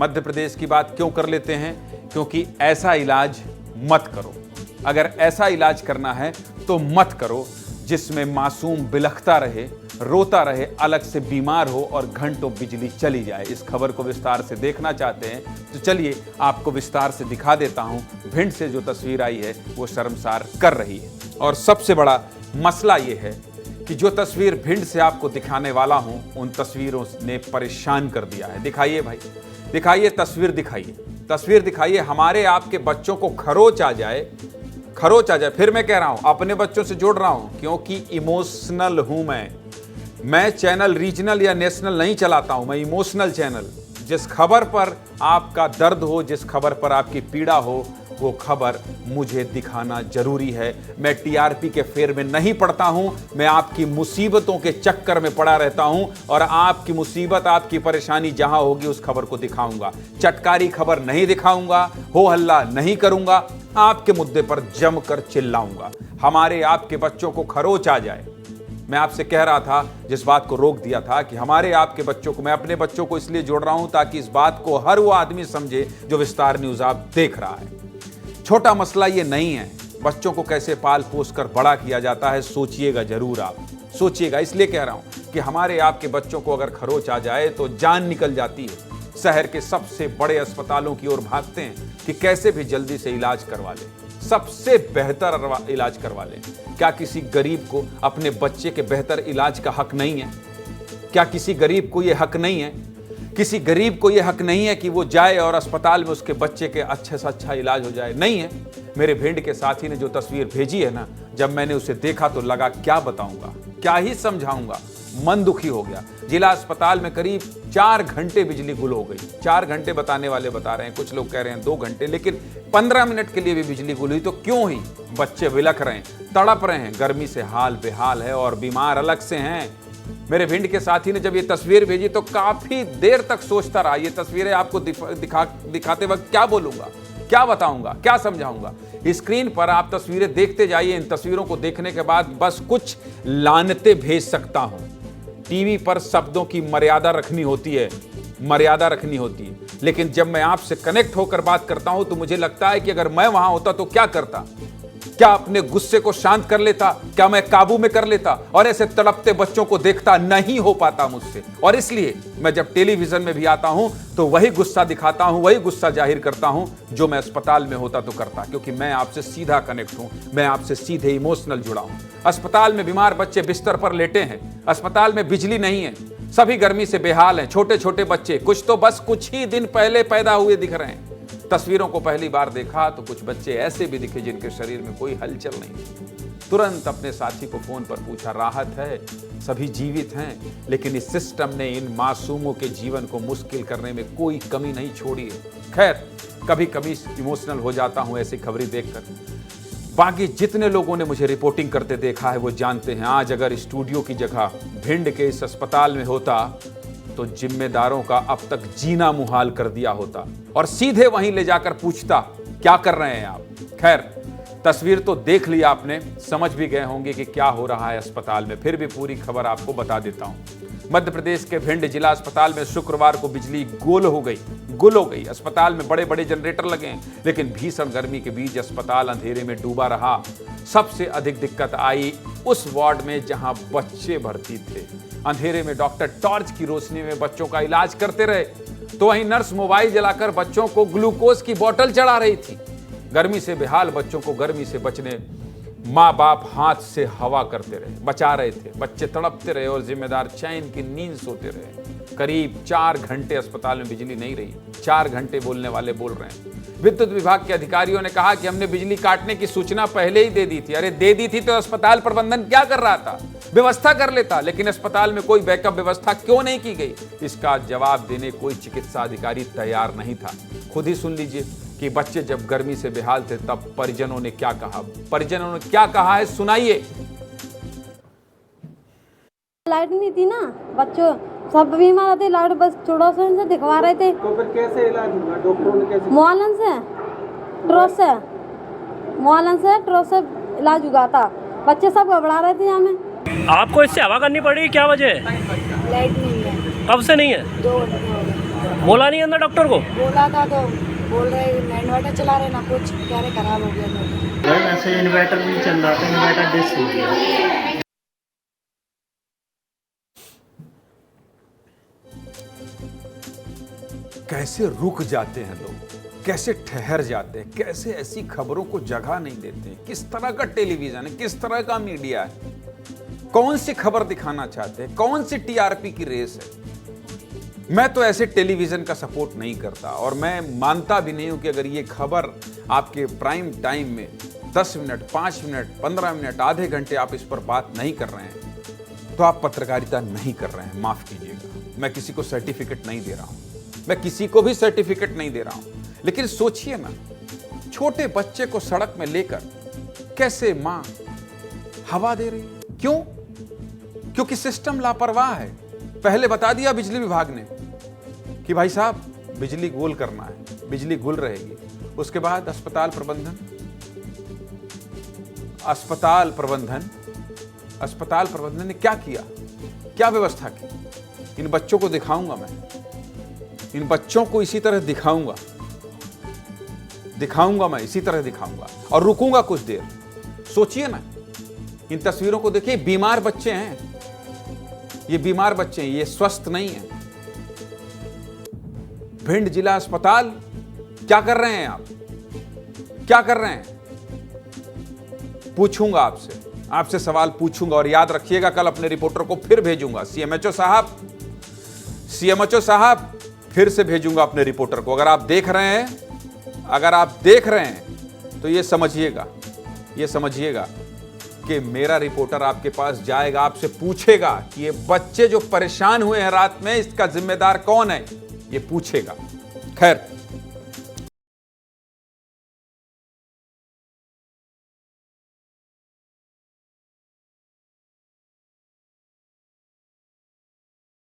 मध्य प्रदेश की बात क्यों कर लेते हैं? क्योंकि ऐसा इलाज मत करो। अगर ऐसा इलाज करना है तो मत करो जिसमें मासूम बिलखता रहे, रोता रहे, अलग से बीमार हो और घंटों बिजली चली जाए। इस खबर को विस्तार से देखना चाहते हैं तो चलिए आपको विस्तार से दिखा देता हूं। भिंड से जो तस्वीर आई है वो शर्मसार कर रही है। और सबसे बड़ा मसला ये है कि जो तस्वीर भिंड से आपको दिखाने वाला हूं, उन तस्वीरों ने परेशान कर दिया है। दिखाइए भाई, दिखाइए तस्वीर, दिखाइए तस्वीर, दिखाइए। हमारे आपके बच्चों को खरोच आ जाए, खरोच आ जाए। फिर मैं कह रहा हूं, अपने बच्चों से जोड़ रहा हूं क्योंकि इमोशनल हूं मैं चैनल रीजनल या नेशनल नहीं चलाता हूं, मैं इमोशनल चैनल। जिस खबर पर आपका दर्द हो, जिस खबर पर आपकी पीड़ा हो, वो खबर मुझे दिखाना जरूरी है। मैं टीआरपी के फेर में नहीं पड़ता हूं, मैं आपकी मुसीबतों के चक्कर में पड़ा रहता हूं और आपकी मुसीबत, आपकी परेशानी जहां होगी उस खबर को दिखाऊंगा। चटकारी खबर नहीं दिखाऊंगा, हो हल्ला नहीं करूंगा, आपके मुद्दे पर जमकर चिल्लाऊंगा। हमारे आपके बच्चों को खरोच आ जाए। मैं आपसे कह रहा था, जिस बात को रोक दिया था, कि हमारे आपके बच्चों को, मैं अपने बच्चों को इसलिए जोड़ रहा हूं ताकि इस बात को हर वो आदमी समझे जो विस्तार न्यूज आप देख रहा है। छोटा मसला ये नहीं है बच्चों को कैसे पाल पोस कर बड़ा किया जाता है, सोचिएगा जरूर, आप सोचिएगा। इसलिए कह रहा हूं कि हमारे आपके बच्चों को अगर खरोच आ जाए तो जान निकल जाती है। शहर के सबसे बड़े अस्पतालों की ओर भागते हैं कि कैसे भी जल्दी से इलाज करवा लें, सबसे बेहतर इलाज करवा लें। क्या किसी गरीब को अपने बच्चे के बेहतर इलाज का हक नहीं है? क्या किसी गरीब को यह हक नहीं है? किसी गरीब को यह हक नहीं है कि वो जाए और अस्पताल में उसके बच्चे के अच्छे से अच्छा इलाज हो जाए? नहीं है। मेरे भिंड के साथी ने जो तस्वीर भेजी है ना, जब मैंने उसे देखा तो लगा क्या बताऊंगा, क्या ही समझाऊंगा, मन दुखी हो गया। जिला अस्पताल में करीब 4 घंटे बिजली गुल हो गई। 4 घंटे बताने वाले बता रहे हैं, कुछ लोग कह रहे हैं 2 घंटे, लेकिन 15 मिनट के लिए भी बिजली गुल हुई तो क्यों हुई? बच्चे विलख रहे हैं, तड़प रहे हैं, गर्मी से हाल बेहाल है और बीमार अलग से हैं। मेरे भिंड के साथी ने जब ये तस्वीर भेजी तो काफी देर तक सोचता रहा। ये तस्वीरें आपको दिखाते वक्त क्या बोलूंगा, क्या बताऊंगा, क्या समझाऊंगा? स्क्रीन पर आप तस्वीरें देखते जाइए। इन तस्वीरों को देखने के बाद बस कुछ लानतें भेज सकता हूं। टीवी पर शब्दों की मर्यादा रखनी होती है, मर्यादा रखनी होती है। लेकिन जब मैं आपसे कनेक्ट होकर बात करता हूं तो मुझे लगता है कि अगर मैं वहां होता तो क्या करता? क्या अपने गुस्से को शांत कर लेता? क्या मैं काबू में कर लेता? और ऐसे तड़पते बच्चों को देखता नहीं हो पाता मुझसे। और इसलिए मैं जब टेलीविजन में भी आता हूं तो वही गुस्सा दिखाता हूं, वही गुस्सा जाहिर करता हूं जो मैं अस्पताल में होता तो करता, क्योंकि मैं आपसे सीधा कनेक्ट हूं, मैं आपसे सीधे इमोशनल जुड़ा हूं। अस्पताल में बीमार बच्चे बिस्तर पर लेटे हैं, अस्पताल में बिजली नहीं है, सभी गर्मी से बेहाल हैं। छोटे छोटे बच्चे, कुछ तो बस कुछ ही दिन पहले पैदा हुए दिख रहे हैं। तस्वीरों को पहली बार देखा तो कुछ बच्चे ऐसे भी दिखे जिनके शरीर में कोई हलचल नहीं। तुरंत अपने साथी को फोन पर पूछा, राहत है, सभी जीवित हैं, लेकिन इस सिस्टम ने इन मासूमों के जीवन को मुश्किल करने में कोई कमी नहीं छोड़ी है। खैर, कभी कभी इमोशनल हो जाता हूं ऐसी खबरें देखकर। बाकी जितने लोगों ने मुझे रिपोर्टिंग करते देखा है वो जानते हैं, आज अगर स्टूडियो की जगह भिंड के इस अस्पताल में होता तो जिम्मेदारों का अब तक जीना मुहाल कर दिया होता और सीधे वहीं ले जाकर पूछता, क्या कर रहे हैं आप? खैर, तस्वीर तो देख लिया आपने, समझ भी गए होंगे कि क्या हो रहा है अस्पताल में। फिर भी पूरी खबर आपको बता देता हूं। मध्य प्रदेश के भिंड जिला अस्पताल में शुक्रवार को बिजली गुल हो गई। अस्पताल में बड़े बड़े जनरेटर लगे हैं, लेकिन भीषण गर्मी के बीच अस्पताल अंधेरे में डूबा रहा। सबसे अधिक दिक्कत आई उस वार्ड में जहां बच्चे भर्ती थे। अंधेरे में डॉक्टर टॉर्च की रोशनी में बच्चों का इलाज करते रहे, तो वहीं नर्स मोबाइल जलाकर बच्चों को ग्लूकोज की बोतल चढ़ा रही थी। गर्मी से बेहाल बच्चों को गर्मी से बचने माँ बाप हाथ से हवा करते रहे, बचा रहे थे। बच्चे तड़पते रहे और जिम्मेदार चैन की नींद सोते रहे। करीब 4 घंटे अस्पताल में बिजली नहीं रही। 4 घंटे बोलने वाले बोल रहे हैं। विद्युत विभाग के अधिकारियों ने कहा कि हमने बिजली काटने की सूचना पहले ही दे दी थी। अरे दे दी थी तो अस्पताल प्रबंधन क्या कर रहा था? व्यवस्था कर लेता, लेकिन अस्पताल में कोई बैकअप व्यवस्था क्यों नहीं की गई? इसका जवाब देने कोई चिकित्सा अधिकारी तैयार नहीं था। खुद ही सुन लीजिए कि बच्चे जब गर्मी से बेहाल थे तब परिजनों ने क्या कहा। परिजनों ने क्या कहा है, सुनाइए। लाइट नहीं थी ना, बच्चों सब बीमार थे, लाइट बस थोड़ा सा इनसे दिखवा रहे थे। तो फिर कैसे इलाज हुआ? डॉक्टरों ने कैसे? मुआलन से ट्रोस से इलाज हुआ था। बच्चे सब घबरा रहे थे। हमें आपको इससे हवा करनी पड़ी, क्या वजह है? लाइट नहीं है। कब से नहीं है? 2 घंटे हो गए। बोला नहीं अंदर डॉक्टर को? बोला था तो बोल रहे इन्वर्टर चला रहे ना कुछ, कह रहे खराब हो गया इन्वर्टर। वैसे इन्वर्टर नहीं चल रहा था, इन्वर्टर डिस हो गया। कैसे रुक जाते हैं लोग, कैसे ठहर जाते हैं, कैसे ऐसी खबरों को जगह नहीं देते हैं। किस तरह का टेलीविजन है, किस तरह का मीडिया है, कौन सी खबर दिखाना चाहते हैं, कौन सी टीआरपी की रेस है। मैं तो ऐसे टेलीविजन का सपोर्ट नहीं करता और मैं मानता भी नहीं हूं कि अगर ये खबर आपके प्राइम टाइम में 10 मिनट, 5 मिनट, 15 मिनट, आधे घंटे आप इस पर बात नहीं कर रहे हैं तो आप पत्रकारिता नहीं कर रहे हैं। माफ कीजिएगा, मैं किसी को सर्टिफिकेट नहीं दे रहा हूं, मैं किसी को भी सर्टिफिकेट नहीं दे रहा हूं, लेकिन सोचिए ना, छोटे बच्चे को सड़क में लेकर कैसे मां हवा दे रही है। क्यों? क्योंकि सिस्टम लापरवाह है। पहले बता दिया बिजली विभाग ने कि भाई साहब बिजली गोल करना है, बिजली गुल रहेगी। उसके बाद अस्पताल प्रबंधन ने क्या किया, क्या व्यवस्था की? इन बच्चों को दिखाऊंगा मैं, इन बच्चों को इसी तरह दिखाऊंगा मैं, इसी तरह दिखाऊंगा और रुकूंगा कुछ देर। सोचिए ना, इन तस्वीरों को देखिए, बीमार बच्चे हैं, ये बीमार बच्चे हैं, ये स्वस्थ नहीं हैं। भिंड जिला अस्पताल, क्या कर रहे हैं आप, क्या कर रहे हैं? पूछूंगा आपसे सवाल पूछूंगा और याद रखिएगा, कल अपने रिपोर्टर को फिर भेजूंगा। सीएमएचओ साहब फिर से भेजूंगा अपने रिपोर्टर को। अगर आप देख रहे हैं तो ये समझिएगा कि मेरा रिपोर्टर आपके पास जाएगा, आपसे पूछेगा कि ये बच्चे जो परेशान हुए हैं रात में, इसका जिम्मेदार कौन है, ये पूछेगा। खैर,